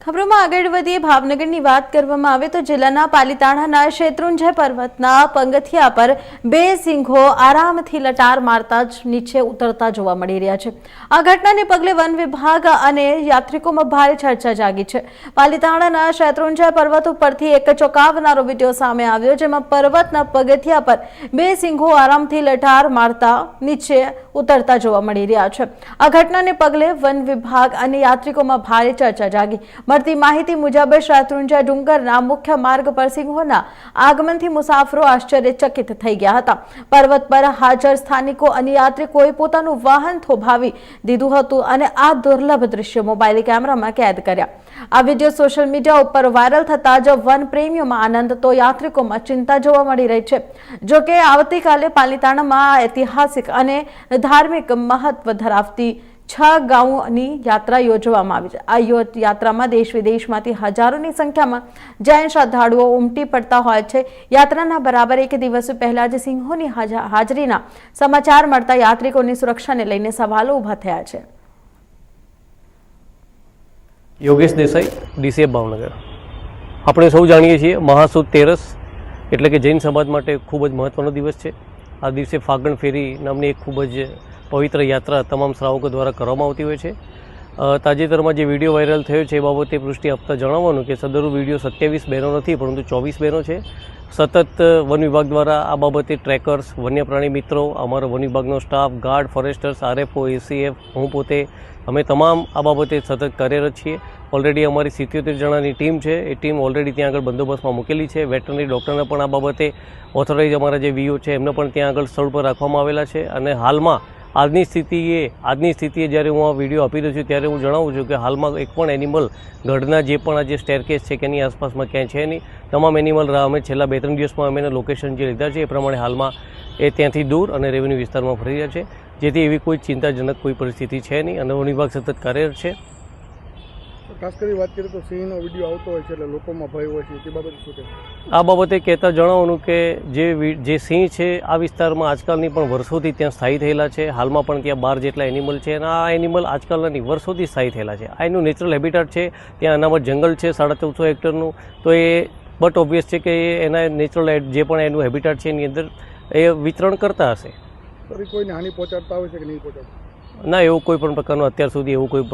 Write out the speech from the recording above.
ખબરોમાં આગળ વધીએ ભાવનગરની વાત કરવામાં આવે તો જિલ્લાના પાલીતાણાના શેત્રુંજય પર્વતના પગથિયા પર બે સિંહો આરામથી લટાર મારતા જ નીચે ઉતરતા જોવા મળી રહ્યા છે। આ ઘટનાને પગલે વન વિભાગ અને યાત્રિકોમાં ભારે ચર્ચા જાગી છે। પાલીતાણાના શેત્રુંજય પર્વત ઉપરથી એક ચોંકાવનારો વિડીયો સામે આવ્યો, જેમાં પર્વતના પગથિયા પર બે સિંહો આરામથી લટાર મારતા નીચે ઉતરતા જોવા મળી રહ્યા છે। આ ઘટનાને પગલે વન વિભાગ અને યાત્રિકોમાં ભારે ચર્ચા જાગી। મળતી માહિતી મુજબ શેત્રુંજય ડુંગરના મુખ્ય માર્ગ પર સિંહોના આગમનથી મુસાફરો આશ્ચર્યચકિત થઈ ગયા હતા। પર્વત પર હાજર સ્થાનિકો અને યાત્રિકોએ પોતાનું વાહન થોભાવી દીધું હતું અને આ દુર્લભ દ્રશ્ય મોબાઈલ કેમેરામાં કેદ કર્યા। આ વિડીયો સોશિયલ મીડિયા ઉપર વાયરલ થતા જ વન પ્રેમીઓમાં આનંદ તો યાત્રિકોમાં ચિંતા જોવા મળી રહી છે। જો કે આવતીકાલે પાલીતાણામાં ઐતિહાસિક અને ધાર્મિક મહત્વ ધરાવતી 6 ગામોની યાત્રા યોજવામાં આવી છે। આ યાત્રામાં દેશ વિદેશમાંથી હજારોની સંખ્યામાં જૈન શ્રદ્ધાળુઓ ઉમટી પડતા હોય છે। યાત્રાના બરાબર એક દિવસ પહેલા જ સિંહોની હાજરીના સમાચાર મળતા યાત્રિકોની સુરક્ષાને લઈને સવાલો ઊભા થયા છે। યોગેશ દેસાઈ, ડીસીએફ ભાવનગર। આપણે સૌ જાણીએ છીએ મહાસુદ તેરસ એટલે કે જૈન સમાજ માટે ખૂબ જ મહત્વનો દિવસ છે। આ દિવસે ફાગણ ફેરી નામની એક ખૂબ જ પવિત્ર યાત્રા તમામ શ્રાવકો દ્વારા કરવામાં આવતી હોય છે। તાજેતરમાં જે વિડીયો વાયરલ થયો છે એ બાબતે પુષ્ટિ આપતા જણાવવાનું કે સદરુ વિડીયો 27 બહેનો નથી પરંતુ 24 બહેનો છે। સતત વન વિભાગ દ્વારા આ બાબતે ટ્રેકર્સ, વન્ય પ્રાણી મિત્રો, અમારો વન વિભાગનો સ્ટાફ, ગાર્ડ, ફોરેસ્ટર્સ, આરએફઓ, એસીએફ, હું પોતે અમે તમામ આ બાબતે સતત કાર્યરત છીએ। ઓલરેડી અમારી 77 જણાની ટીમ છે, એ ટીમ ઓલરેડી ત્યાં આગળ બંદોબસ્તમાં મૂકેલી છે। વેટરનરી ડૉક્ટરને પણ આ બાબતે ઓથોરાઇઝ અમારા જે વીઓ છે એમને પણ ત્યાં આગળ સ્થળ પર રાખવામાં આવેલા છે। અને હાલમાં આજની સ્થિતિએ જ્યારે હું આ વિડીયો આપી રહ્યો છું ત્યારે હું જણાવું છું કે હાલમાં એક પણ એનિમલ ગઢના જે પણ આ જે સ્ટેરકેસ છે કે એની આસપાસમાં ક્યાંય છે નહીં। તમામ એનિમલ અમે છેલ્લા 2-3 દિવસમાં અમે એના લોકેશન જે લીધા છે એ પ્રમાણે હાલમાં એ ત્યાંથી દૂર અને રેવન્યુ વિસ્તારમાં ફરી રહ્યા છે, જેથી એવી કોઈ ચિંતાજનક કોઈ પરિસ્થિતિ છે નહીં અને વન વિભાગ સતત કાર્યરત છે। ખાસ કરી વાત કરીએ તો સિંહનો વિડીયો આવતો હોય છે એટલે લોકોમાં ભય હોય છે, તે બાબતે શું કહેશો? આ બાબતે કહેતા જણાવવાનું કે જે સિંહ છે આ વિસ્તારમાં આજકાલની પણ વર્ષોથી ત્યાં સ્થાયી થયેલા છે। હાલમાં પણ ત્યાં 12 જેટલા એનિમલ છે અને આ એનિમલ આજકાલના નહીં વર્ષોથી સ્થાયી થયેલા છે। આ એનું નેચરલ હેબિટાટ છે। ત્યાં અનામત જંગલ છે 1450 હેક્ટરનું, તો એ બટ ઓબ્વિયસ છે કે એના નેચરલ જે પણ એનું હેબિટાટ છે એની અંદર એ વિતરણ કરતા હશે। કોઈને હાનિ પહોંચાડતા હોય છે કે નહીં પહોંચાડતા? ના, એવું કોઈ પણ પ્રકારનું અત્યાર સુધી એવું કોઈ